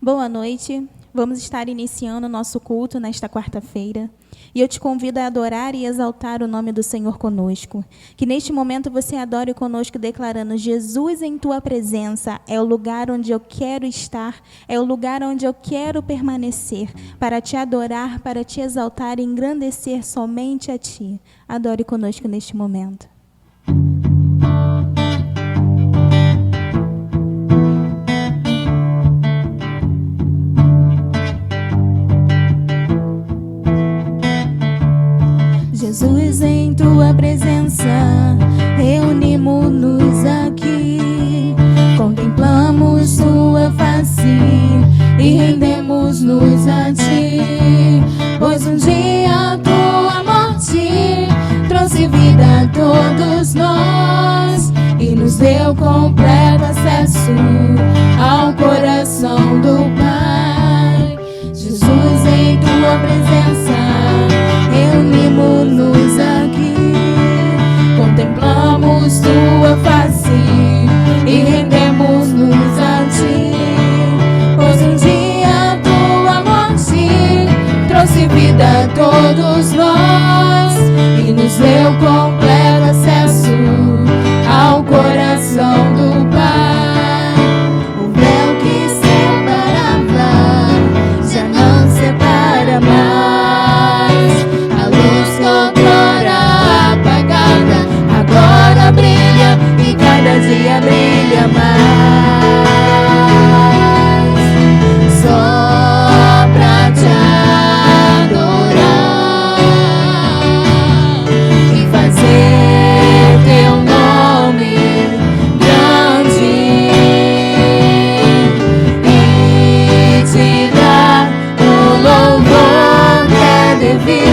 Boa noite. Vamos estar iniciando o nosso culto nesta quarta-feira. E eu te convido a adorar e exaltar o nome do Senhor conosco. Que neste momento você adore conosco declarando: Jesus, em tua presença é o lugar onde eu quero estar, é o lugar onde eu quero permanecer, para te adorar, para te exaltar e engrandecer somente a ti. Adore conosco neste momento. Jesus, em tua presença, reunimos-nos aqui, contemplamos tua face e rendemos-nos a ti, pois um dia a tua morte trouxe vida a todos nós e nos deu completo acesso ao coração do Pai. Jesus, em tua presença, reunimos-nos aqui, contemplamos tua face e rendemos-nos a ti, pois um dia a tua morte trouxe vida a todos nós e nos deu completo acesso ao coração do Pai. O véu que separava já não separa mais. A luz outrora apagada agora brilha e cada dia brilha mais. Só pra te adorar e fazer teu nome grande e te dar o louvor que é devido.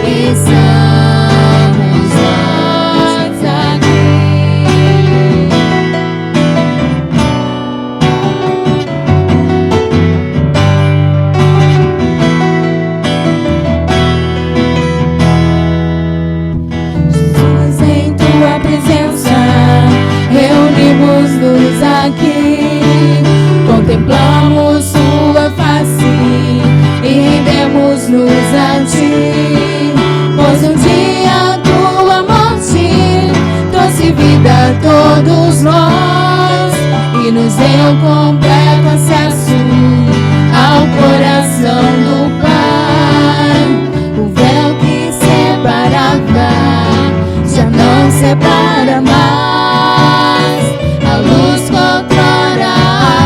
E somos nós aqui. Jesus, em tua presença, reunimos-nos aqui, contemplamos tua face e rendemos-nos a ti, pois um dia a tua morte trouxe vida a todos nós e nos deu completo acesso ao coração do Pai. O véu que separava já não separa mais. A luz que outrora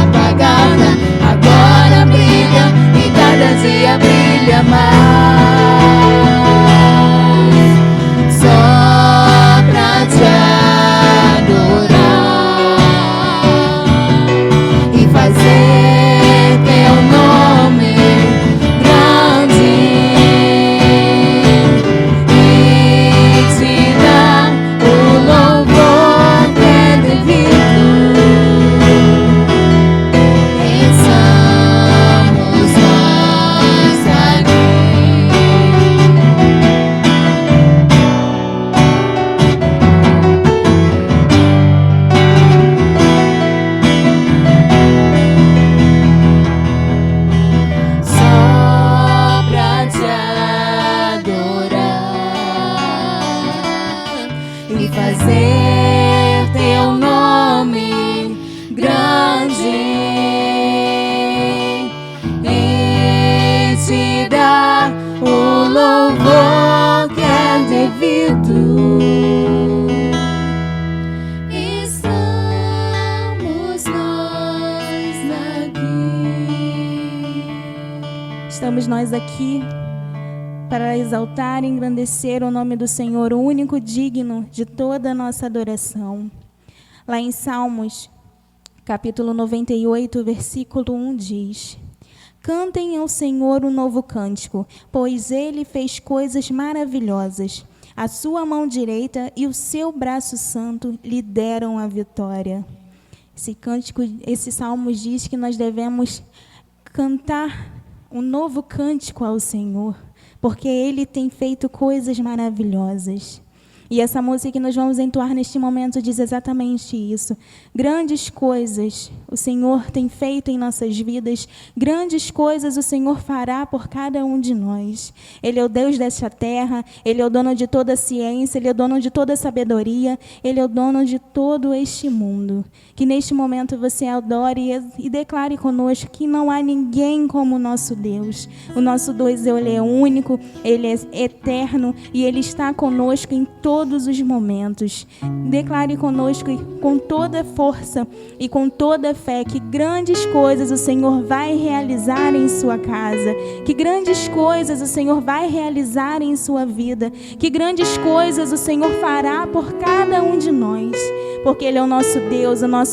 apagada agora brilha e cada dia brilha mais. Só pra te adorar e fazer teu nome grande e te dar o louvor que é devido. E somos nós aqui. Só pra te adorar e fazer teu nome grande e te dar o louvor que é devido. E somos nós aqui. Estamos nós aqui para exaltar e engrandecer o nome do Senhor, o único digno de toda a nossa adoração. Lá em Salmos, capítulo 98, versículo 1 diz: Cantem ao Senhor um novo cântico, pois Ele fez coisas maravilhosas. A sua mão direita e o seu braço santo lhe deram a vitória. Esse salmo diz que nós devemos cantar um novo cântico ao Senhor, porque Ele tem feito coisas maravilhosas. E essa música que nós vamos entoar neste momento diz exatamente isso. Grandes coisas o Senhor tem feito em nossas vidas, grandes coisas o Senhor fará por cada um de nós. Ele é o Deus desta terra, Ele é o dono de toda a ciência, Ele é o dono de toda a sabedoria, Ele é o dono de todo este mundo. Que neste momento você adore e declare conosco que não há ninguém como o nosso Deus. O nosso Deus, Ele é único, Ele é eterno e Ele está conosco em todos os momentos. Declare conosco com toda força e com toda fé que grandes coisas o Senhor vai realizar em sua casa, que grandes coisas o Senhor vai realizar em sua vida, que grandes coisas o Senhor fará por cada um de nós, porque Ele é o nosso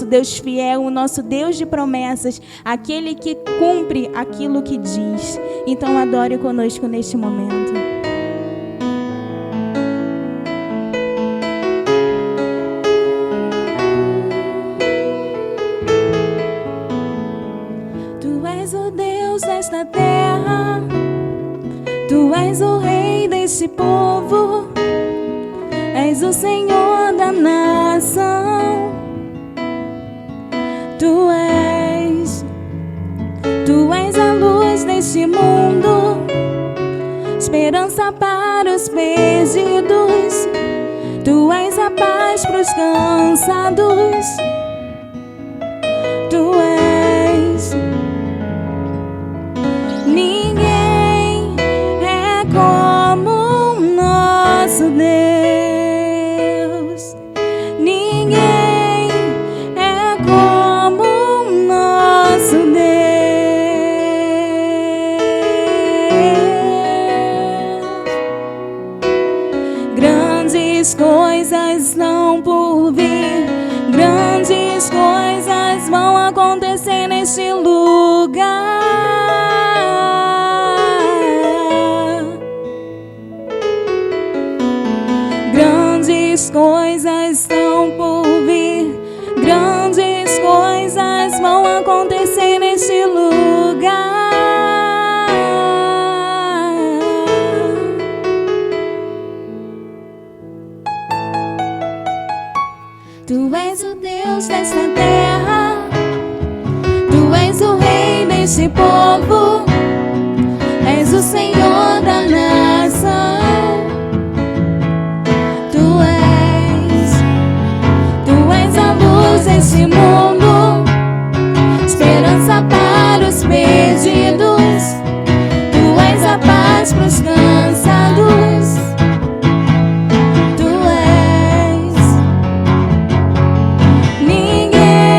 Deus fiel, o nosso Deus de promessas, aquele que cumpre aquilo que diz. Então adore conosco neste momento. Desta terra, Tu és o Rei deste povo, és o Senhor da nação. Tu és a luz deste mundo, esperança para os perdidos. Tu és a paz para os cansados. Tu és. Ninguém é como o nosso Deus. Ninguém é como o nosso Deus. Grandes coisas estão por vir, grandes coisas vão acontecer neste lugar. Grandes coisas estão por vir, grandes coisas vão acontecer neste lugar. Tu és o Deus desta terra, Tu és o Rei deste povo, és o Senhor da nação. Deste mundo, esperança para os perdidos. Tu és a paz para os cansados. Tu és. Ninguém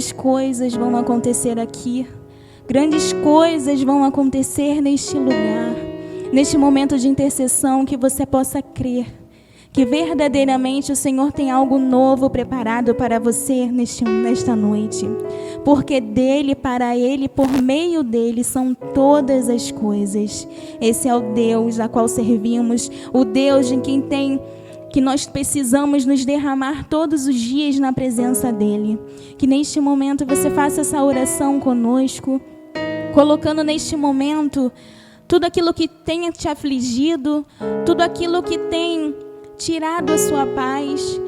Grandes coisas vão acontecer aqui. Grandes coisas vão acontecer neste lugar. Neste momento de intercessão, que você possa crer que verdadeiramente o Senhor tem algo novo preparado para você nesta noite. Porque dele, para ele, por meio dele, são todas as coisas. Esse é o Deus a qual servimos, o Deus em quem que nós precisamos nos derramar todos os dias na presença dele. Que neste momento você faça essa oração conosco, colocando neste momento tudo aquilo que tenha te afligido, tudo aquilo que tem tirado a sua paz,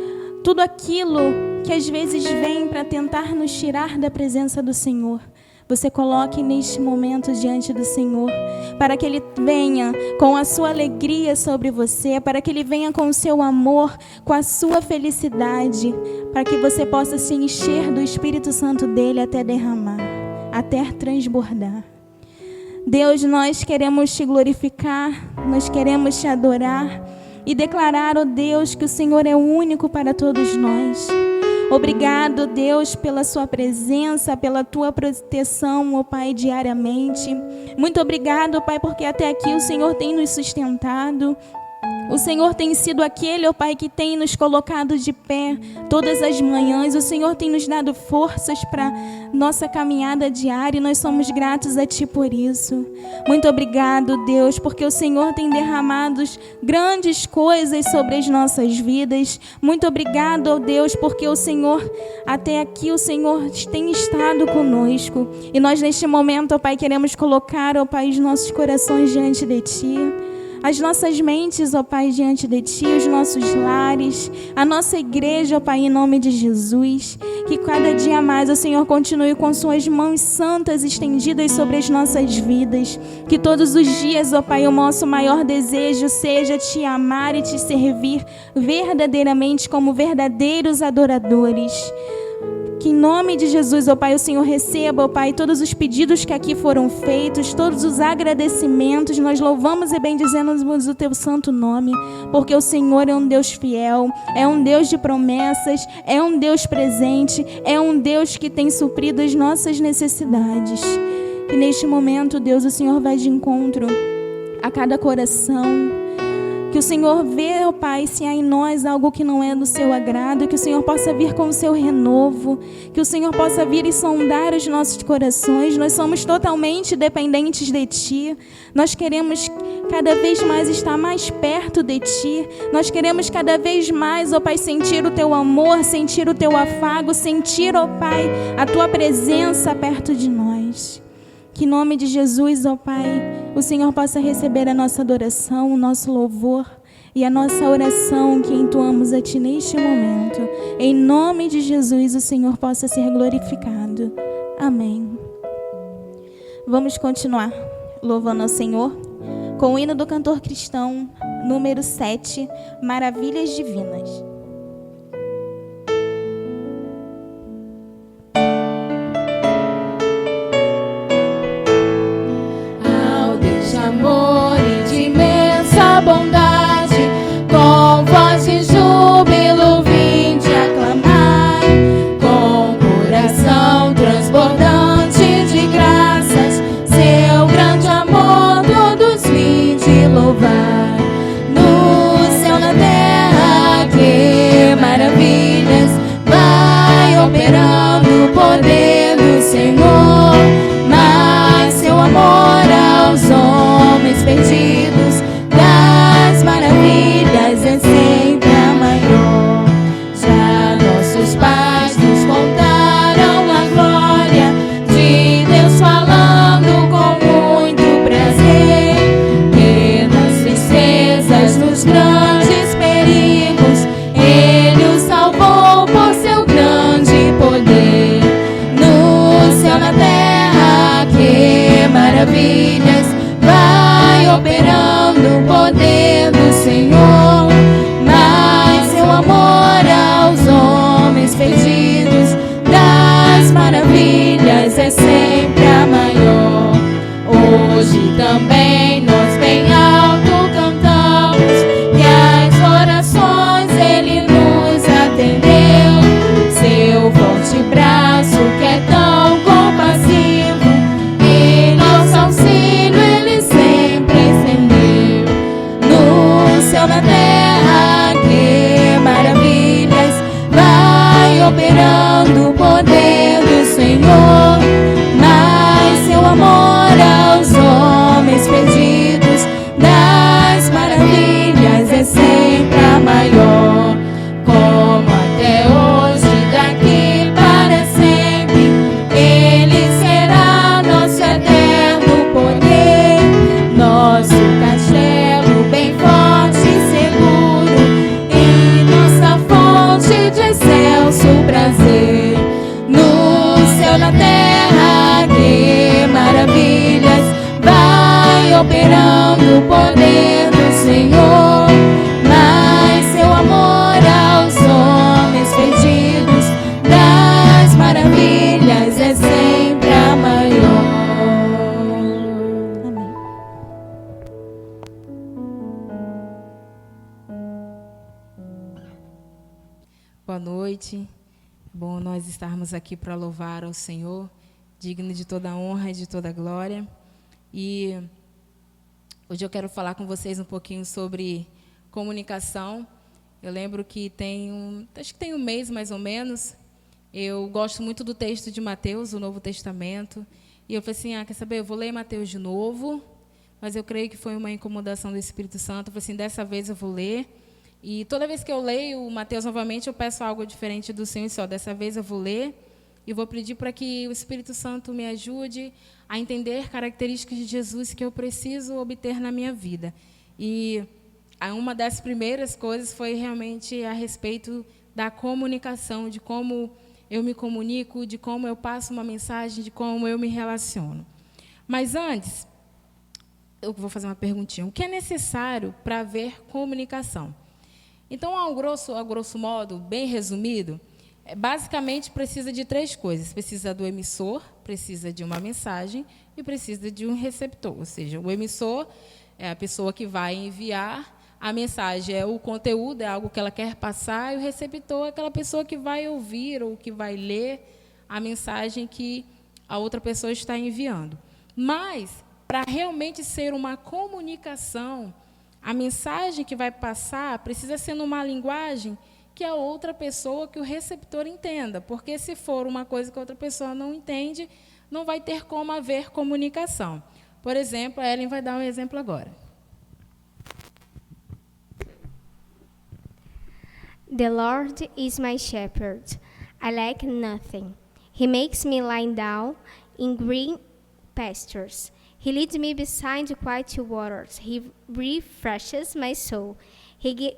tudo aquilo que às vezes vem para tentar nos tirar da presença do Senhor. Você coloque neste momento diante do Senhor, para que Ele venha com a sua alegria sobre você, para que Ele venha com o seu amor, com a sua felicidade, para que você possa se encher do Espírito Santo dele até derramar, até transbordar. Deus, nós queremos te glorificar, nós queremos te adorar e declarar, ó Deus, que o Senhor é único para todos nós. Obrigado, Deus, pela sua presença, pela tua proteção, ó Pai, diariamente. Muito obrigado, Pai, porque até aqui o Senhor tem nos sustentado. O Senhor tem sido aquele, ó Pai, que tem nos colocado de pé todas as manhãs. O Senhor tem nos dado forças para nossa caminhada diária e nós somos gratos a Ti por isso. Muito obrigado, Deus, porque o Senhor tem derramado grandes coisas sobre as nossas vidas. Muito obrigado, ó Deus, porque o Senhor, até aqui o Senhor tem estado conosco. E nós neste momento, ó Pai, queremos colocar, ó Pai, os nossos corações diante de Ti. As nossas mentes, ó Pai, diante de Ti, os nossos lares, a nossa igreja, ó Pai, em nome de Jesus. Que cada dia mais o Senhor continue com suas mãos santas estendidas sobre as nossas vidas. Que todos os dias, ó Pai, o nosso maior desejo seja Te amar e Te servir verdadeiramente como verdadeiros adoradores. Que em nome de Jesus, ó Pai, o Senhor receba, ó Pai, todos os pedidos que aqui foram feitos, todos os agradecimentos. Nós louvamos e bendizemos o Teu santo nome, porque o Senhor é um Deus fiel, é um Deus de promessas, é um Deus presente, é um Deus que tem suprido as nossas necessidades. E neste momento, Deus, o Senhor vai de encontro a cada coração. Que o Senhor vê, ó Pai, se há em nós algo que não é do Seu agrado, que o Senhor possa vir com o Seu renovo, que o Senhor possa vir e sondar os nossos corações. Nós somos totalmente dependentes de Ti. Nós queremos cada vez mais estar mais perto de Ti. Nós queremos cada vez mais, ó Pai, sentir o Teu amor, sentir o Teu afago, sentir, ó Pai, a Tua presença perto de nós. Que em nome de Jesus, ó Pai, o Senhor possa receber a nossa adoração, o nosso louvor e a nossa oração que entoamos a Ti neste momento. Em nome de Jesus, o Senhor possa ser glorificado. Amém. Vamos continuar louvando ao Senhor com o hino do cantor cristão, número 7, Maravilhas Divinas. Amor e de imensa bondade, com voz de júbilo vinde aclamar, com coração transbordante de graças, seu grande amor todos vinde louvar. No céu, na terra, que operando o poder do Senhor. Mas seu amor aos homens perdidos das maravilhas é sempre a maior. Como até hoje, daqui para sempre, Ele será nosso eterno poder, nosso castelo bem forte e seguro, e nossa fonte de excelso prazer. No céu, na terra, que maravilhas, vai operando o poder do Senhor. Mas seu amor aos homens perdidos das maravilhas é sempre a maior. Amém. Boa noite. Bom nós estarmos aqui para louvar ao Senhor, digno de toda a honra e de toda a glória. E hoje eu quero falar com vocês um pouquinho sobre comunicação. Eu lembro que acho que tem um mês mais ou menos, eu gosto muito do texto de Mateus, o Novo Testamento, e eu falei assim, quer saber, eu vou ler Mateus de novo, mas eu creio que foi uma incomodação do Espírito Santo. Eu falei assim, dessa vez eu vou ler. E toda vez que eu leio Mateus novamente, eu peço algo diferente do Senhor. Só dessa vez eu vou ler e vou pedir para que o Espírito Santo me ajude a entender características de Jesus que eu preciso obter na minha vida. E uma das primeiras coisas foi realmente a respeito da comunicação, de como eu me comunico, de como eu passo uma mensagem, de como eu me relaciono. Mas antes, eu vou fazer uma perguntinha. O que é necessário para haver comunicação? Então, a grosso modo, bem resumido, basicamente precisa de 3 coisas. Precisa do emissor, precisa de uma mensagem e precisa de um receptor. Ou seja, o emissor é a pessoa que vai enviar, a mensagem é o conteúdo, é algo que ela quer passar, e o receptor é aquela pessoa que vai ouvir ou que vai ler a mensagem que a outra pessoa está enviando. Mas, para realmente ser uma comunicação, a mensagem que vai passar precisa ser numa linguagem que a outra pessoa, que o receptor entenda. Porque se for uma coisa que a outra pessoa não entende, não vai ter como haver comunicação. Por exemplo, a Ellen vai dar um exemplo agora. The Lord is my shepherd. I lack nothing. He makes me lie down in green pastures. He leads me beside the quiet waters. He refreshes my soul. Nem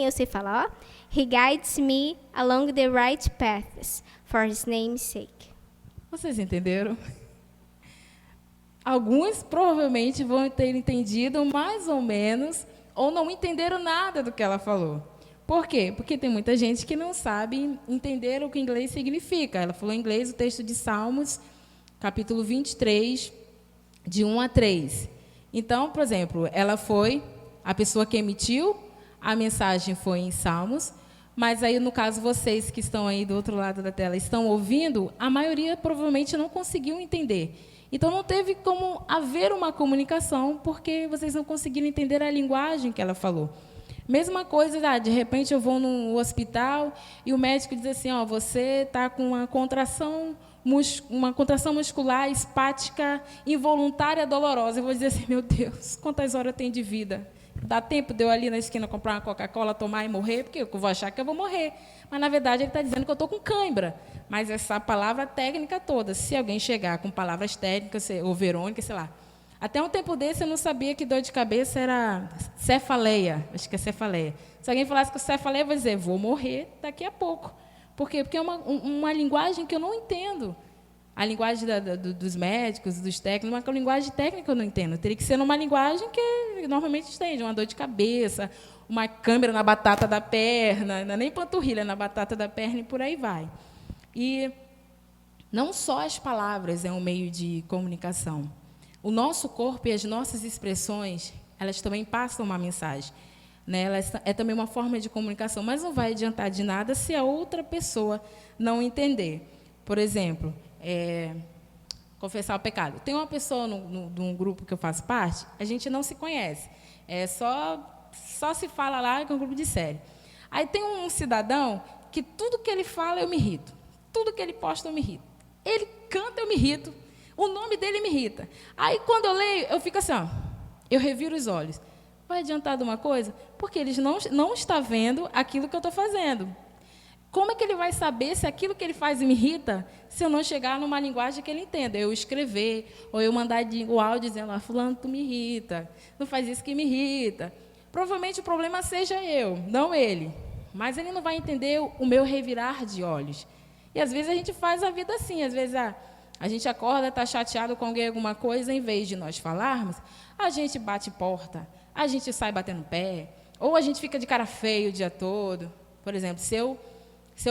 eu sei falar. He guides me along the right paths for his name's sake. Vocês entenderam? Alguns provavelmente vão ter entendido mais ou menos, ou não entenderam nada do que ela falou. Por quê? Porque tem muita gente que não sabe entender o que inglês significa. Ela falou em inglês o texto de Salmos, capítulo 23, de 1 a 3. Então, por exemplo, ela foi a pessoa que emitiu, a mensagem foi em Salmos, mas aí, no caso, vocês que estão aí do outro lado da tela estão ouvindo, a maioria provavelmente não conseguiu entender. Então, não teve como haver uma comunicação, porque vocês não conseguiram entender a linguagem que ela falou. Mesma coisa, de repente eu vou no hospital e o médico diz assim, você está com uma contração muscular espática involuntária dolorosa. Eu vou dizer assim, meu Deus, quantas horas tem de vida? Dá tempo de eu ali na esquina comprar uma Coca-Cola, tomar e morrer? Porque eu vou achar que eu vou morrer. Mas, na verdade, ele está dizendo que eu estou com cãibra. Mas essa palavra técnica toda, se alguém chegar com palavras técnicas, ou Verônica, sei lá. Até um tempo desse eu não sabia que dor de cabeça era cefaleia. Acho que é cefaleia. Se alguém falasse que cefaleia, eu vou dizer, vou morrer daqui a pouco. Por quê? Porque é uma linguagem que eu não entendo. A linguagem dos médicos, dos técnicos, uma linguagem técnica eu não entendo. Teria que ser numa linguagem que normalmente entende, uma dor de cabeça, uma câimbra na batata da perna, não é nem panturrilha, na batata da perna e por aí vai. E não só as palavras é um meio de comunicação. O nosso corpo e as nossas expressões, elas também passam uma mensagem. Né? É também uma forma de comunicação, mas não vai adiantar de nada se a outra pessoa não entender. Por exemplo, confessar o pecado. Tem uma pessoa num grupo que eu faço parte, a gente não se conhece. Só se fala lá que é um grupo de série. Aí tem um cidadão que tudo que ele fala eu me irrito. Tudo que ele posta eu me irrito. Ele canta, eu me irrito. O nome dele me irrita. Aí, quando eu leio, eu fico assim, ó, eu reviro os olhos. Vai adiantar de uma coisa? Porque ele não está vendo aquilo que eu estou fazendo. Como é que ele vai saber se aquilo que ele faz me irrita, se eu não chegar numa linguagem que ele entenda? Eu escrever, ou eu mandar o áudio dizendo, fulano, tu me irrita, não faz isso que me irrita. Provavelmente o problema seja eu, não ele. Mas ele não vai entender o meu revirar de olhos. E às vezes a gente faz a vida assim, às vezes a gente acorda, está chateado com alguém, alguma coisa, em vez de nós falarmos, a gente bate porta, a gente sai batendo pé, ou a gente fica de cara feia o dia todo. Por exemplo, se eu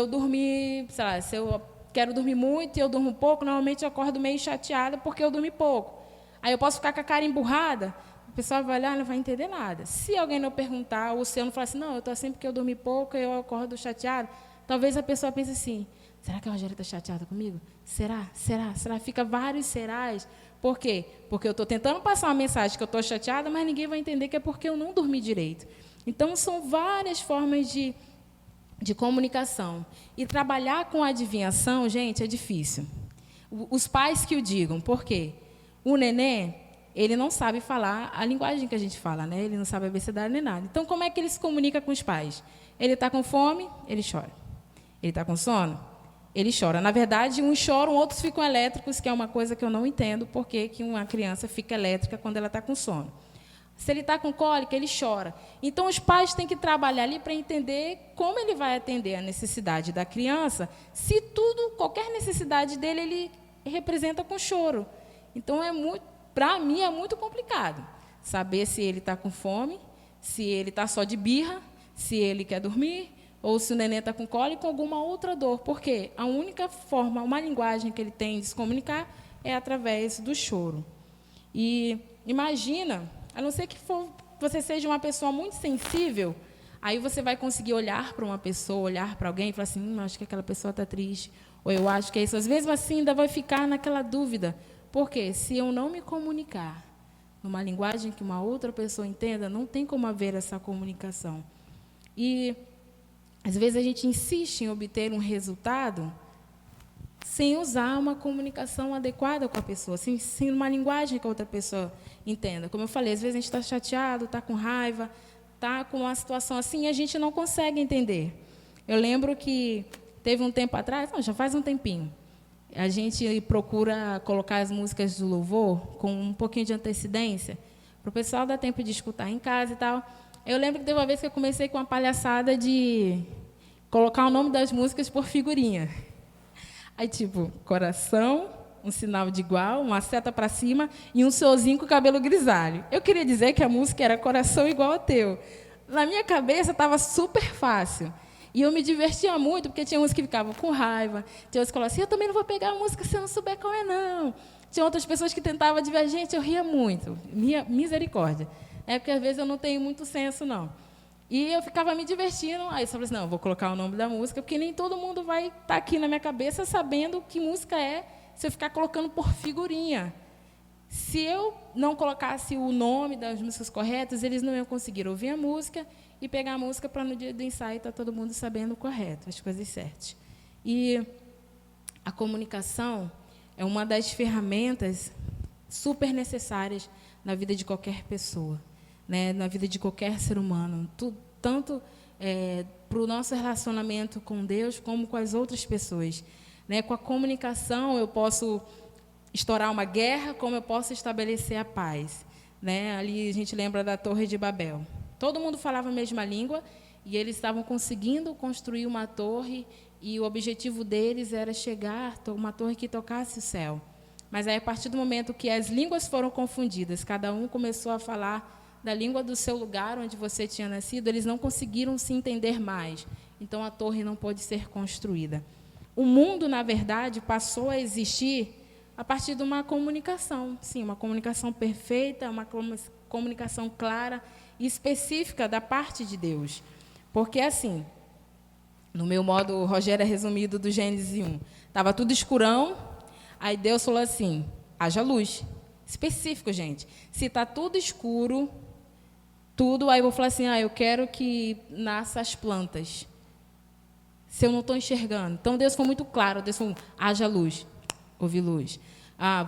dormir, sei lá, se eu quero dormir muito e eu durmo pouco, normalmente eu acordo meio chateada porque eu dormi pouco. Aí eu posso ficar com a cara emburrada, o pessoal vai olhar e não vai entender nada. Se alguém não perguntar, ou se eu não falar assim, não, eu estou assim porque eu dormi pouco e eu acordo chateada, talvez a pessoa pense assim, será que a Rogéria está chateada comigo? Será? Fica vários serás. Por quê? Porque eu estou tentando passar uma mensagem que eu estou chateada, mas ninguém vai entender que é porque eu não dormi direito. Então, são várias formas de comunicação. E trabalhar com adivinhação, gente, é difícil. Os pais que o digam. Por quê? O neném, ele não sabe falar a linguagem que a gente fala, né? Ele não sabe abecedário nem nada. Então, como é que ele se comunica com os pais? Ele está com fome, ele chora. Ele está com sono, ele chora. Na verdade, uns choram, outros ficam elétricos, que é uma coisa que eu não entendo, por que uma criança fica elétrica quando ela está com sono. Se ele está com cólica, ele chora. Então, os pais têm que trabalhar ali para entender como ele vai atender a necessidade da criança, se qualquer necessidade dele, ele representa com choro. Então, para mim, é muito complicado saber se ele está com fome, se ele está só de birra, se ele quer dormir, ou se o neném está com cólica ou alguma outra dor. Porque a única forma, uma linguagem que ele tem de se comunicar é através do choro. E imagina, a não ser que você seja uma pessoa muito sensível, aí você vai conseguir olhar para uma pessoa, olhar para alguém e falar assim, acho que aquela pessoa está triste, ou eu acho que é isso. Às vezes, assim, ainda vai ficar naquela dúvida. Por quê? Se eu não me comunicar numa linguagem que uma outra pessoa entenda, não tem como haver essa comunicação. E às vezes a gente insiste em obter um resultado sem usar uma comunicação adequada com a pessoa, sem uma linguagem que a outra pessoa entenda. Como eu falei, às vezes a gente está chateado, está com raiva, está com uma situação assim e a gente não consegue entender. Eu lembro que teve um tempo atrás, já faz um tempinho, a gente procura colocar as músicas do louvor com um pouquinho de antecedência, para o pessoal dar tempo de escutar em casa e tal. Eu lembro que teve uma vez que eu comecei com uma palhaçada de colocar o nome das músicas por figurinha. Aí, tipo, coração, um sinal de igual, uma seta para cima e um senhorzinho com o cabelo grisalho. Eu queria dizer que a música era coração igual ao teu. Na minha cabeça, estava super fácil. E eu me divertia muito, porque tinha uns que ficavam com raiva, tinha outros que falavam assim, eu também não vou pegar a música se eu não souber qual é, não. Tinha outras pessoas que tentavam divergente, eu ria muito, misericórdia. É porque, às vezes, eu não tenho muito senso, não. E eu ficava me divertindo, aí eu falei assim, não, vou colocar o nome da música, porque nem todo mundo vai estar aqui na minha cabeça sabendo que música é, se eu ficar colocando por figurinha. Se eu não colocasse o nome das músicas corretas, eles não iam conseguir ouvir a música e pegar a música para no dia do ensaio estar todo mundo sabendo o correto, as coisas certas. E a comunicação é uma das ferramentas super necessárias na vida de qualquer pessoa, né? Na vida de qualquer ser humano, tanto para o nosso relacionamento com Deus como com as outras pessoas, né? Com a comunicação eu posso estourar uma guerra, como eu posso estabelecer a paz, né? Ali a gente lembra da Torre de Babel. Todo mundo falava a mesma língua e eles estavam conseguindo construir uma torre e o objetivo deles era chegar a uma torre que tocasse o céu. Mas aí, a partir do momento que as línguas foram confundidas, cada um começou a falar da língua do seu lugar, onde você tinha nascido, eles não conseguiram se entender mais. Então, a torre não pôde ser construída. O mundo, na verdade, passou a existir a partir de uma comunicação. Sim, uma comunicação perfeita, uma comunicação clara e específica da parte de Deus. Porque, assim, no meu modo Rogério resumido do Gênesis 1, estava tudo escurão, aí Deus falou assim, haja luz. Específico, gente. Se está tudo escuro, tudo, aí eu vou falar assim, eu quero que nasça as plantas. se eu não estou enxergando? Então, Deus foi muito claro. Deus falou, haja luz. Houve luz.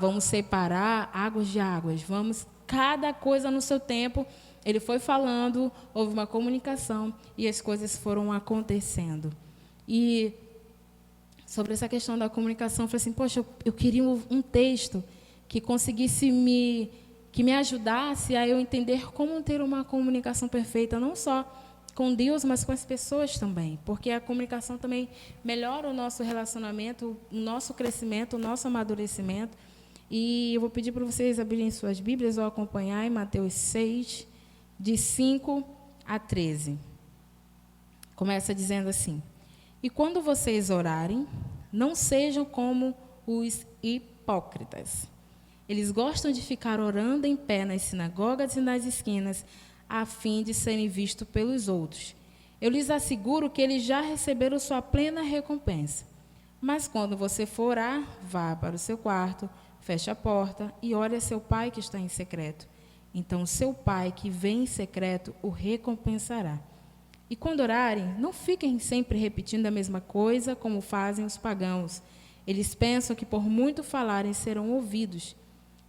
Vamos separar águas de águas. Vamos, cada coisa no seu tempo. Ele foi falando, houve uma comunicação e as coisas foram acontecendo. E sobre essa questão da comunicação, eu falei assim, poxa, eu queria um texto que conseguisse que me ajudasse a eu entender como ter uma comunicação perfeita, não só com Deus, mas com as pessoas também. Porque a comunicação também melhora o nosso relacionamento, o nosso crescimento, o nosso amadurecimento. E eu vou pedir para vocês abrirem suas Bíblias ou acompanhar em Mateus 6, de 5 a 13. Começa dizendo assim, e quando vocês orarem, não sejam como os hipócritas. Eles gostam de ficar orando em pé nas sinagogas e nas esquinas, a fim de serem vistos pelos outros. Eu lhes asseguro que eles já receberam sua plena recompensa. Mas quando você for orar, vá para o seu quarto, feche a porta e ore a seu pai que está em secreto. Então, seu pai que vem em secreto o recompensará. E quando orarem, não fiquem sempre repetindo a mesma coisa, como fazem os pagãos. Eles pensam que por muito falarem serão ouvidos.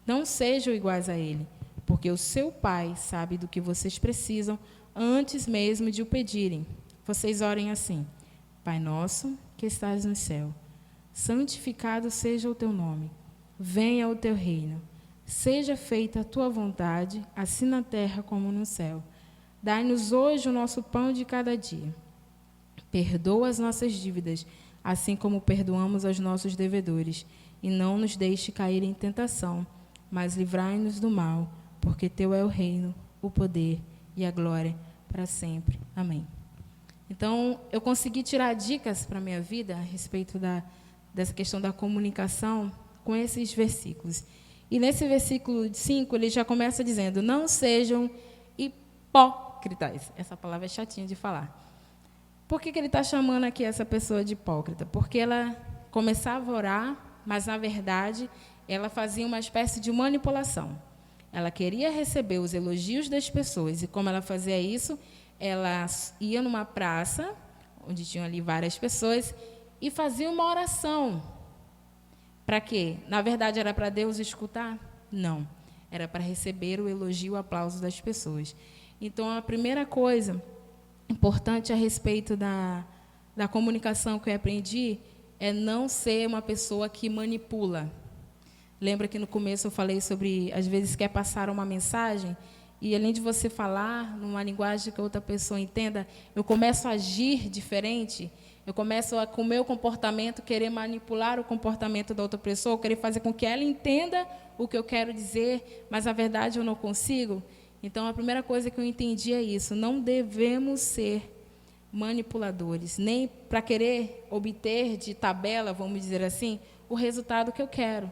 Não sejam iguais a ele, porque o seu pai sabe do que vocês precisam antes mesmo de o pedirem. Vocês orem assim, Pai nosso que estás no céu, santificado seja o teu nome, venha o teu reino. Seja feita a tua vontade, assim na terra como no céu. Dai-nos hoje o nosso pão de cada dia. Perdoa as nossas dívidas, assim como perdoamos aos nossos devedores. E não nos deixe cair em tentação, mas livrai-nos do mal, porque teu é o reino, o poder e a glória para sempre. Amém. Então, eu consegui tirar dicas para a minha vida a respeito dessa questão da comunicação com esses versículos. E nesse versículo 5, ele já começa dizendo, não sejam hipócritas. Essa palavra é chatinha de falar. Por que ele está chamando aqui essa pessoa de hipócrita? Porque ela começava a orar, mas, na verdade, ela fazia uma espécie de manipulação. Ela queria receber os elogios das pessoas. E como ela fazia isso, ela ia numa praça, onde tinham ali várias pessoas, e fazia uma oração. Para quê? Na verdade, era para Deus escutar? Não. Era para receber o elogio e o aplauso das pessoas. Então, a primeira coisa importante a respeito da comunicação que eu aprendi é não ser uma pessoa que manipula. Lembra que no começo eu falei sobre, às vezes, quer passar uma mensagem e, além de você falar numa linguagem que a outra pessoa entenda, eu começo a agir diferente. Eu começo a, com o meu comportamento, querer manipular o comportamento da outra pessoa, querer fazer com que ela entenda o que eu quero dizer, mas, na verdade, eu não consigo. Então, a primeira coisa que eu entendi é isso. Não devemos ser manipuladores, nem para querer obter de tabela, vamos dizer assim, o resultado que eu quero.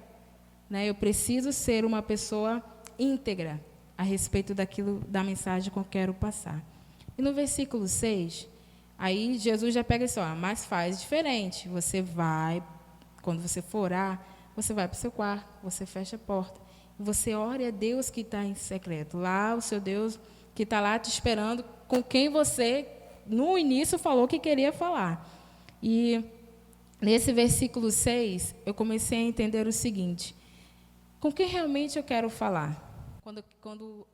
Eu preciso ser uma pessoa íntegra a respeito da mensagem que eu quero passar. E no versículo 6... Aí Jesus já pega isso, mas faz diferente. Você vai, quando você for orar, você vai para o seu quarto, você fecha a porta. E você ora a Deus que está em secreto. Lá, o seu Deus que está lá te esperando, com quem você, no início, falou que queria falar. E nesse versículo 6, eu comecei a entender o seguinte. Com quem realmente eu quero falar?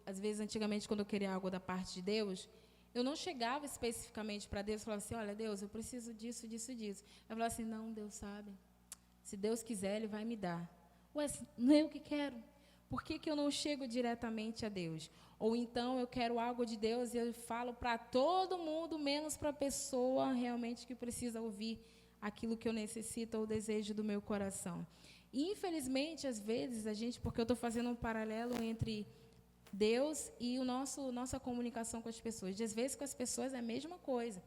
Às vezes, antigamente, quando eu queria algo da parte de Deus, eu não chegava especificamente para Deus e falava assim, olha, Deus, eu preciso disso, disso, disso. Eu falava assim, não, Deus sabe. Se Deus quiser, Ele vai me dar. Ué, não é eu que quero. Por que eu não chego diretamente a Deus? Ou então eu quero algo de Deus e eu falo para todo mundo, menos para a pessoa realmente que precisa ouvir aquilo que eu necessito ou desejo do meu coração. E, infelizmente, às vezes, porque eu estou fazendo um paralelo entre Deus e nossa comunicação com as pessoas. Às vezes, com as pessoas é a mesma coisa.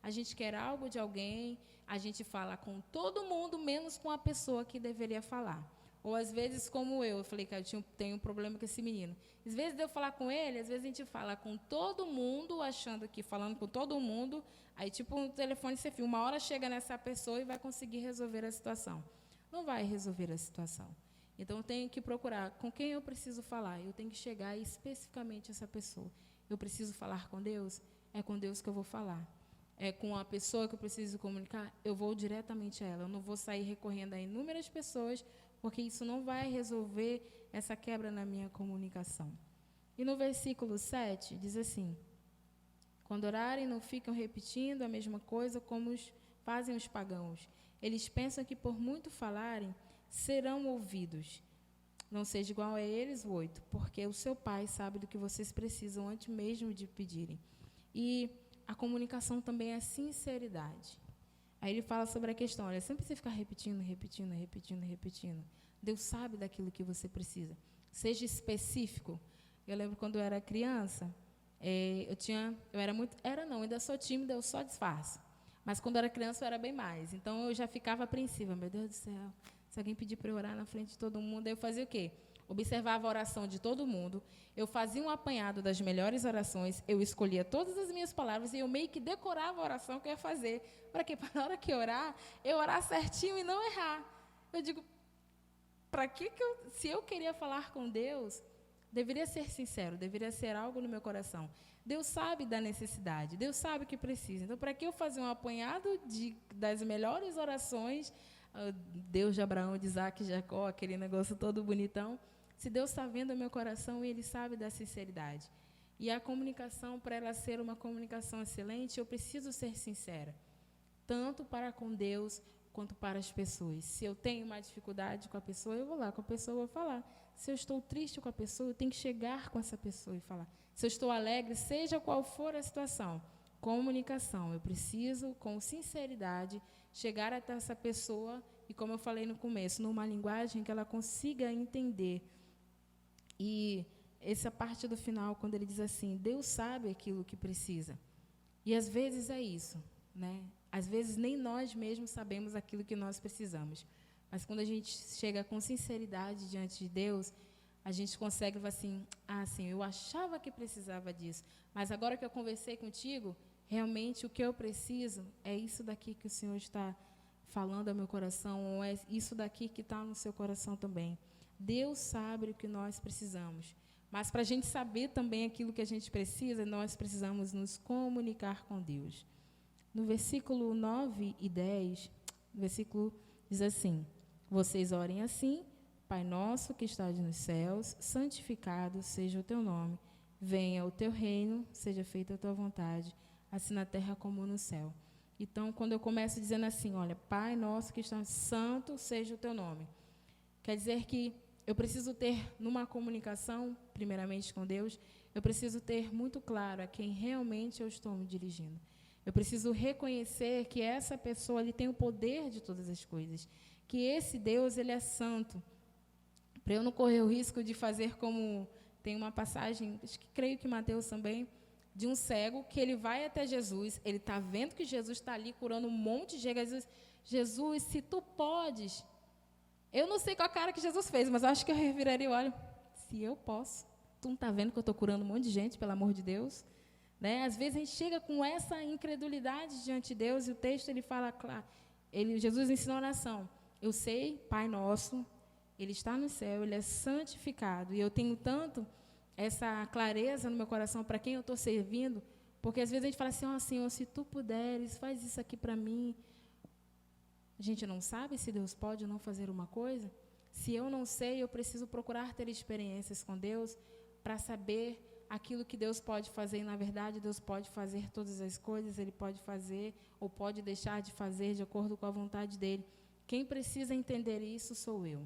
A gente quer algo de alguém, a gente fala com todo mundo, menos com a pessoa que deveria falar. Ou, às vezes, como eu falei que eu tenho um problema com esse menino. Às vezes, de eu falar com ele, às vezes a gente fala com todo mundo, achando que falando com todo mundo, aí, tipo, no telefone você filma, uma hora chega nessa pessoa e vai conseguir resolver a situação. Não vai resolver a situação. Então, eu tenho que procurar com quem eu preciso falar. Eu tenho que chegar especificamente a essa pessoa. Eu preciso falar com Deus? É com Deus que eu vou falar. com a pessoa que eu preciso comunicar, eu vou diretamente a ela. Eu não vou sair recorrendo a inúmeras pessoas, porque isso não vai resolver essa quebra na minha comunicação. E no versículo 7 diz assim: quando orarem, não ficam repetindo a mesma coisa como fazem os pagãos. Eles pensam que por muito falarem, serão ouvidos. Não seja igual a eles, o 8, porque o seu Pai sabe do que vocês precisam antes mesmo de pedirem. E a comunicação também é sinceridade. Aí ele fala sobre a questão, olha, sempre você ficar repetindo. Deus sabe daquilo que você precisa. Seja específico. Eu lembro quando eu era criança, ainda sou tímida, eu só disfarço. Mas quando eu era criança eu era bem mais. Então eu já ficava apreensiva, meu Deus do céu, se alguém pedir para eu orar na frente de todo mundo, aí eu fazia o quê? Observava a oração de todo mundo, eu fazia um apanhado das melhores orações, eu escolhia todas as minhas palavras e eu meio que decorava a oração que eu ia fazer. Para quê? Para na hora que eu orar certinho e não errar. Eu digo, para que se eu queria falar com Deus, deveria ser sincero, deveria ser algo no meu coração. Deus sabe da necessidade, Deus sabe o que precisa. Então, para que eu fazer um apanhado das melhores orações, Deus de Abraão, de Isaac, de Jacó, aquele negócio todo bonitão, se Deus está vendo o meu coração e Ele sabe da sinceridade. E a comunicação, para ela ser uma comunicação excelente, eu preciso ser sincera, tanto para com Deus quanto para as pessoas. Se eu tenho uma dificuldade com a pessoa, eu vou lá com a pessoa e vou falar. Se eu estou triste com a pessoa, eu tenho que chegar com essa pessoa e falar. Se eu estou alegre, seja qual for a situação, comunicação. Eu preciso, com sinceridade, chegar até essa pessoa e, como eu falei no começo, numa linguagem que ela consiga entender. E essa parte do final, quando ele diz assim, Deus sabe aquilo que precisa. E às vezes é isso, né? Às vezes nem nós mesmos sabemos aquilo que nós precisamos. Mas quando a gente chega com sinceridade diante de Deus, a gente consegue falar assim, sim, eu achava que precisava disso, mas agora que eu conversei contigo, realmente o que eu preciso é isso daqui que o Senhor está falando ao meu coração, ou é isso daqui que está no seu coração também. Deus sabe o que nós precisamos. Mas para a gente saber também aquilo que a gente precisa, nós precisamos nos comunicar com Deus. No versículo 9 e 10, o versículo diz assim, vocês orem assim, Pai nosso que estás nos céus, santificado seja o teu nome, venha o teu reino, seja feita a tua vontade, assim na terra como no céu. Então, quando eu começo dizendo assim, olha, Pai nosso que estás, santo seja o teu nome, quer dizer que eu preciso ter, numa comunicação, primeiramente com Deus, eu preciso ter muito claro a quem realmente eu estou me dirigindo. Eu preciso reconhecer que essa pessoa ele tem o poder de todas as coisas, que esse Deus ele é santo, para eu não correr o risco de fazer como tem uma passagem, acho que creio que Mateus também, de um cego que ele vai até Jesus, ele está vendo que Jesus está ali curando um monte de gente, Jesus, se tu podes, eu não sei qual a cara que Jesus fez, mas acho que eu reviraria, olha, se eu posso, tu não está vendo que eu estou curando um monte de gente, pelo amor de Deus? Né? Às vezes a gente chega com essa incredulidade diante de Deus, e o texto ele fala, claro, Jesus ensinou a oração, eu sei, Pai nosso, Ele está no céu, Ele é santificado, e eu tenho tanto essa clareza no meu coração para quem eu estou servindo, porque às vezes a gente fala assim, Senhor, se tu puderes, faz isso aqui para mim. A gente não sabe se Deus pode ou não fazer uma coisa. Se eu não sei, eu preciso procurar ter experiências com Deus para saber aquilo que Deus pode fazer. E, na verdade, Deus pode fazer todas as coisas, Ele pode fazer ou pode deixar de fazer de acordo com a vontade dEle. Quem precisa entender isso sou eu.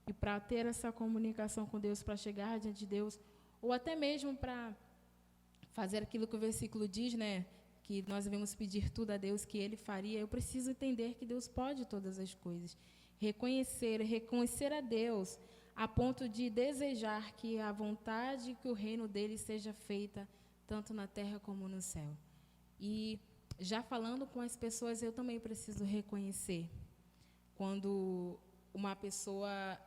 E para ter essa comunicação com Deus, para chegar diante de Deus, ou até mesmo para fazer aquilo que o versículo diz, né? Que nós devemos pedir tudo a Deus que Ele faria, eu preciso entender que Deus pode todas as coisas. Reconhecer a Deus a ponto de desejar que a vontade, que o reino dEle seja feita, tanto na terra como no céu. E já falando com as pessoas, eu também preciso reconhecer. Quando uma pessoa...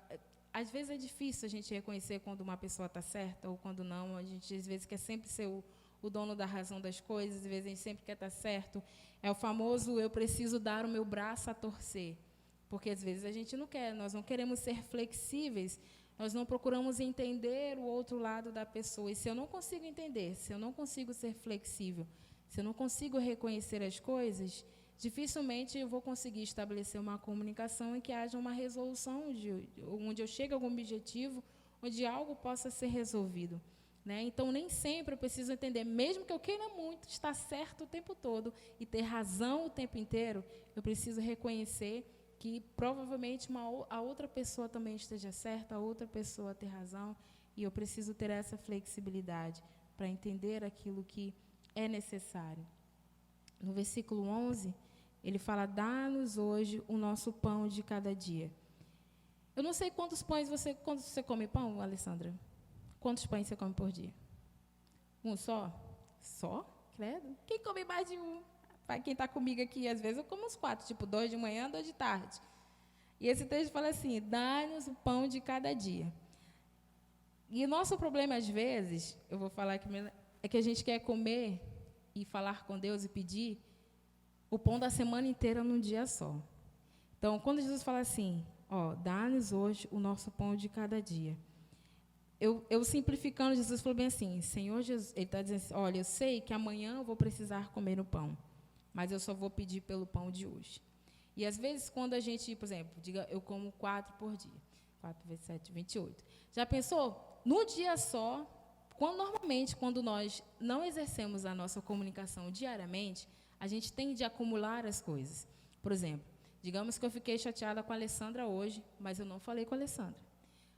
Às vezes é difícil a gente reconhecer quando uma pessoa está certa ou quando não. A gente, às vezes, quer sempre ser o dono da razão das coisas, às vezes a gente sempre quer estar certo. É o famoso, eu preciso dar o meu braço a torcer. Porque, às vezes, a gente não quer, nós não queremos ser flexíveis, nós não procuramos entender o outro lado da pessoa. E se eu não consigo entender, se eu não consigo ser flexível, se eu não consigo reconhecer as coisas, dificilmente eu vou conseguir estabelecer uma comunicação em que haja uma resolução, onde eu chegue a algum objetivo, onde algo possa ser resolvido. Né? Então, nem sempre eu preciso entender, mesmo que eu queira muito estar certo o tempo todo e ter razão o tempo inteiro, eu preciso reconhecer que provavelmente a outra pessoa também esteja certa, a outra pessoa ter razão, e eu preciso ter essa flexibilidade para entender aquilo que é necessário. No versículo 11, ele fala: dá-nos hoje o nosso pão de cada dia. Eu não sei quantos pães quando você come pão, Alessandra? Quantos pães você come por dia? Um só? Só? Credo? Quem come mais de um? Quem está comigo aqui, às vezes eu como uns 4, tipo 2 de manhã, 2 de tarde. E esse texto fala assim: dá-nos o pão de cada dia. E o nosso problema, às vezes, eu vou falar aqui, é que a gente quer comer e falar com Deus e pedir o pão da semana inteira num dia só. Então, quando Jesus fala assim, dá-nos hoje o nosso pão de cada dia. Eu simplificando, Jesus falou bem assim: Senhor Jesus, ele está dizendo assim, olha, eu sei que amanhã eu vou precisar comer o pão, mas eu só vou pedir pelo pão de hoje. E às vezes, quando a gente, por exemplo, diga, eu como 4 por dia, 4 vezes 7, 28. Já pensou? No dia só, normalmente, quando nós não exercemos a nossa comunicação diariamente, a gente tende a acumular as coisas. Por exemplo, digamos que eu fiquei chateada com a Alessandra hoje, mas eu não falei com a Alessandra.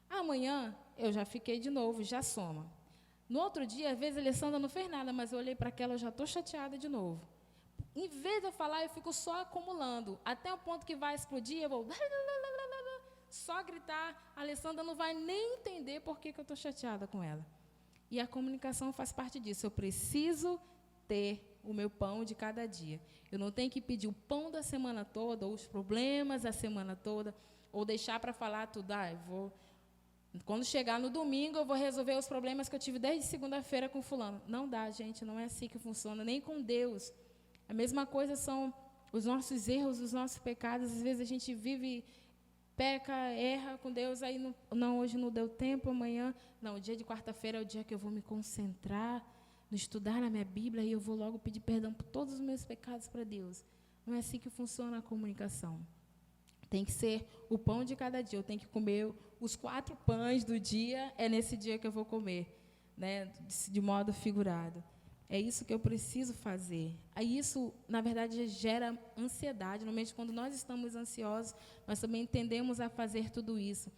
Amanhã, eu já fiquei de novo, já soma. No outro dia, às vezes, a Alessandra não fez nada, mas eu olhei para aquela, eu já estou chateada de novo. Em vez de eu falar, eu fico só acumulando. Até o ponto que vai explodir, eu vou só gritar. A Alessandra não vai nem entender por que eu estou chateada com ela. E a comunicação faz parte disso. Eu preciso ter o meu pão de cada dia. Eu não tenho que pedir o pão da semana toda, ou os problemas da semana toda, ou deixar para falar tudo. Quando chegar no domingo, eu vou resolver os problemas que eu tive desde segunda-feira com fulano. Não dá, gente, não é assim que funciona, nem com Deus. A mesma coisa são os nossos erros, os nossos pecados. Às vezes a gente vive, peca, erra com Deus, aí não, hoje não deu tempo, amanhã. Não, o dia de quarta-feira é o dia que eu vou me concentrar no estudar na minha Bíblia e eu vou logo pedir perdão por todos os meus pecados para Deus. Não é assim que funciona a comunicação. Tem que ser o pão de cada dia. Eu tenho que comer os 4 pães do dia, é nesse dia que eu vou comer, né, de modo figurado. É isso que eu preciso fazer. Aí isso, na verdade, gera ansiedade. Normalmente, quando nós estamos ansiosos, nós também tendemos a fazer tudo isso.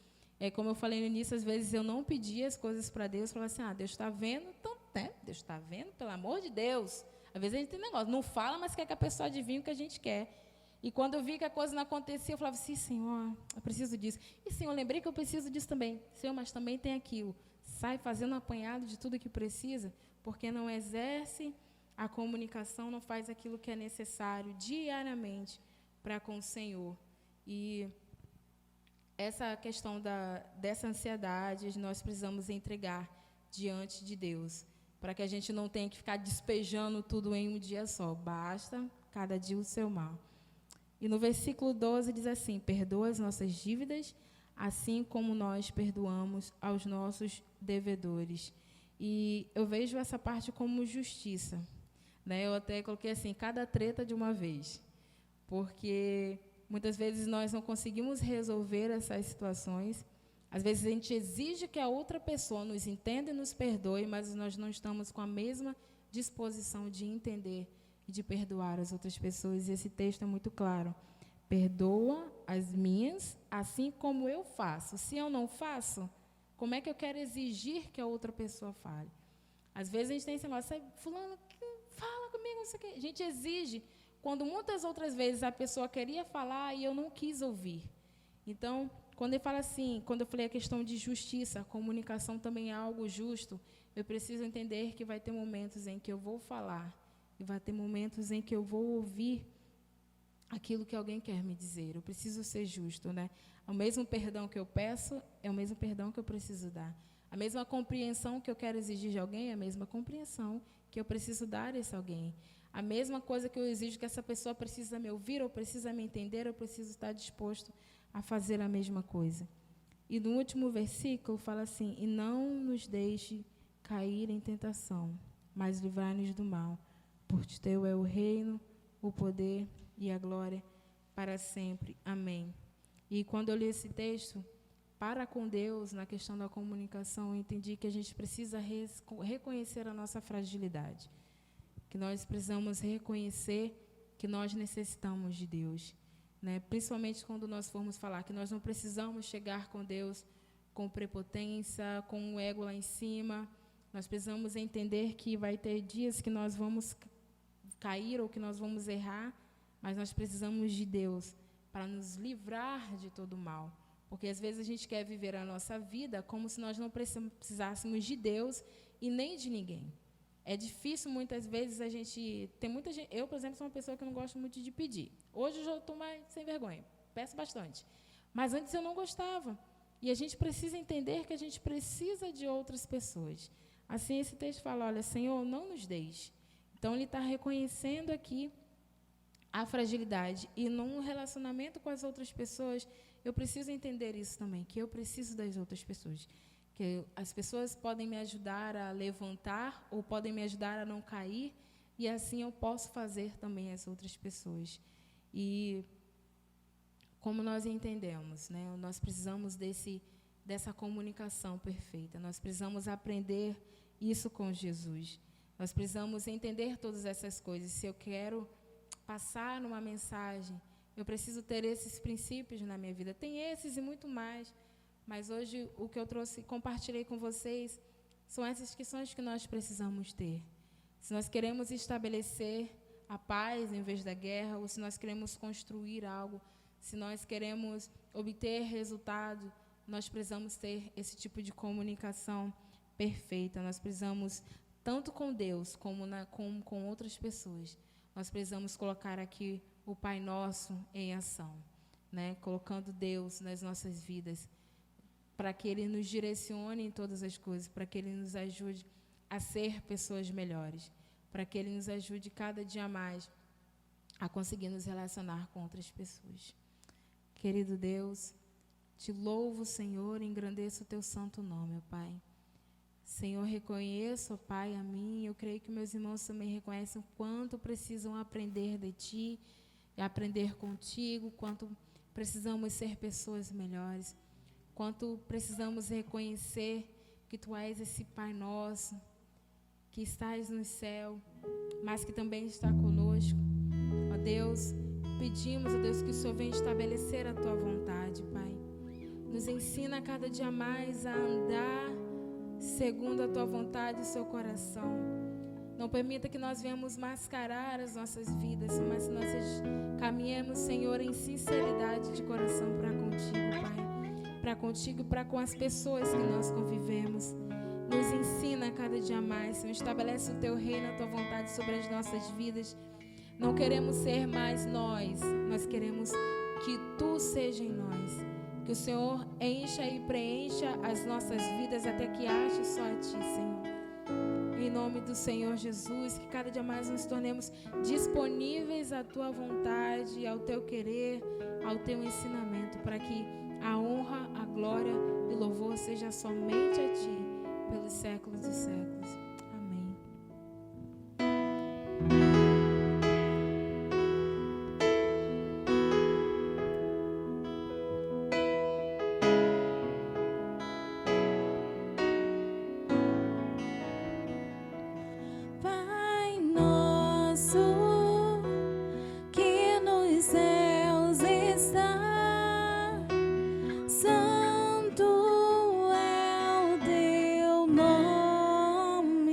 Como eu falei no início, às vezes eu não pedia as coisas para Deus, falava assim, Deus está vendo, então, Deus está vendo, pelo amor de Deus. Às vezes a gente tem negócio, não fala, mas quer que a pessoa adivinhe o que a gente quer. E quando eu vi que a coisa não acontecia, eu falava assim, Senhor, eu preciso disso. E, Senhor, eu lembrei que eu preciso disso também. Senhor, mas também tem aquilo. Sai fazendo um apanhado de tudo que precisa, porque não exerce a comunicação, não faz aquilo que é necessário diariamente para com o Senhor. E essa questão dessa ansiedade, nós precisamos entregar diante de Deus, para que a gente não tenha que ficar despejando tudo em um dia só. Basta cada dia o seu mal. E no versículo 12 diz assim, perdoa as nossas dívidas, assim como nós perdoamos aos nossos devedores. E eu vejo essa parte como justiça. Né? Eu até coloquei assim, cada treta de uma vez. Porque muitas vezes nós não conseguimos resolver essas situações. Às vezes a gente exige que a outra pessoa nos entenda e nos perdoe, mas nós não estamos com a mesma disposição de entender e de perdoar as outras pessoas. E esse texto é muito claro. Perdoa as minhas, assim como eu faço. Se eu não faço, como é que eu quero exigir que a outra pessoa fale? Às vezes a gente tem esse negócio, fulano, fala comigo, não sei o quê. A gente exige, quando muitas outras vezes a pessoa queria falar e eu não quis ouvir. Então, quando ele fala assim, quando eu falei a questão de justiça, a comunicação também é algo justo, eu preciso entender que vai ter momentos em que eu vou falar, e vai ter momentos em que eu vou ouvir aquilo que alguém quer me dizer. Eu preciso ser justo, né? O mesmo perdão que eu peço é o mesmo perdão que eu preciso dar. A mesma compreensão que eu quero exigir de alguém é a mesma compreensão que eu preciso dar a esse alguém. A mesma coisa que eu exijo que essa pessoa precisa me ouvir, ou precisa me entender, eu preciso estar disposto a fazer a mesma coisa. E no último versículo fala assim, e não nos deixe cair em tentação, mas livrai-nos do mal, Porque teu é o reino, o poder e a glória para sempre. Amém. E quando eu li esse texto, para com Deus, na questão da comunicação, eu entendi que a gente precisa reconhecer a nossa fragilidade, que nós precisamos reconhecer que nós necessitamos de Deus, né? Principalmente quando nós formos falar que nós não precisamos chegar com Deus com prepotência, com o ego lá em cima. Nós precisamos entender que vai ter dias que nós vamos cair ou que nós vamos errar, mas nós precisamos de Deus para nos livrar de todo o mal. Porque às vezes a gente quer viver a nossa vida como se nós não precisássemos de Deus e nem de ninguém. É difícil muitas vezes a gente... Tem muita gente... Eu, por exemplo, sou uma pessoa que não gosto muito de pedir. Hoje eu já estou mais sem vergonha. Peço bastante. Mas antes eu não gostava. E a gente precisa entender que a gente precisa de outras pessoas. Assim, esse texto fala, olha, Senhor, não nos deixe. Então, ele está reconhecendo aqui a fragilidade. E num relacionamento com as outras pessoas, eu preciso entender isso também, que eu preciso das outras pessoas. Que as pessoas podem me ajudar a levantar ou podem me ajudar a não cair, e assim eu posso fazer também as outras pessoas. E como nós entendemos, né, nós precisamos dessa comunicação perfeita, nós precisamos aprender isso com Jesus. Nós precisamos entender todas essas coisas. Se eu quero passar uma mensagem, eu preciso ter esses princípios na minha vida. Tem esses e muito mais. Mas hoje o que eu trouxe, compartilhei com vocês, são essas questões que nós precisamos ter. Se nós queremos estabelecer a paz em vez da guerra, ou se nós queremos construir algo, se nós queremos obter resultado, nós precisamos ter esse tipo de comunicação perfeita. Nós precisamos, tanto com Deus como com outras pessoas, nós precisamos colocar aqui o Pai Nosso em ação, né? Colocando Deus nas nossas vidas, para que Ele nos direcione em todas as coisas, para que Ele nos ajude a ser pessoas melhores, para que Ele nos ajude cada dia mais a conseguir nos relacionar com outras pessoas. Querido Deus, te louvo, Senhor, e engrandeço o teu santo nome, ó Pai. Senhor, reconheço, ó Pai, a mim, eu creio que meus irmãos também reconhecem o quanto precisam aprender de Ti, e aprender contigo, quanto precisamos ser pessoas melhores, quanto precisamos reconhecer que Tu és esse Pai nosso, que estás no céu, mas que também está conosco. Ó Deus, pedimos, ó Deus, que o Senhor venha estabelecer a Tua vontade, Pai. Nos ensina cada dia mais a andar segundo a Tua vontade e o Seu coração. Não permita que nós venhamos mascarar as nossas vidas, mas que nós caminhemos, Senhor, em sinceridade de coração para contigo, Pai. Para contigo e para com as pessoas que nós convivemos. Nos ensina cada dia mais, Senhor. Estabelece o Teu reino, a Tua vontade sobre as nossas vidas. Não queremos ser mais nós queremos que Tu seja em nós. Que o Senhor encha e preencha as nossas vidas até que ache só a Ti, Senhor. Em nome do Senhor Jesus, que cada dia mais nos tornemos disponíveis à Tua vontade, ao Teu querer, ao Teu ensinamento, para que a honra, a glória e o louvor seja somente a Ti, pelos séculos dos séculos. Amém. Pai nosso, que nos céus está, santo é o Teu nome.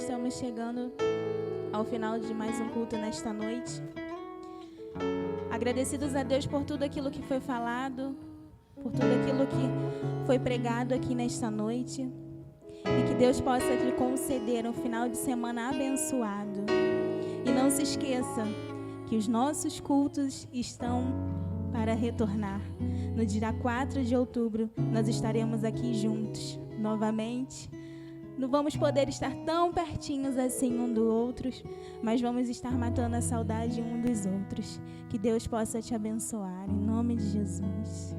estamos chegando ao final de mais um culto nesta noite. Agradecidos a Deus por tudo aquilo que foi falado, por tudo aquilo que foi pregado aqui nesta noite. E que Deus possa lhe conceder um final de semana abençoado. E não se esqueça que os nossos cultos estão para retornar. No dia 4 de outubro, nós estaremos aqui juntos novamente. Não vamos poder estar tão pertinhos assim um do outro, mas vamos estar matando a saudade um dos outros. Que Deus possa te abençoar, em nome de Jesus.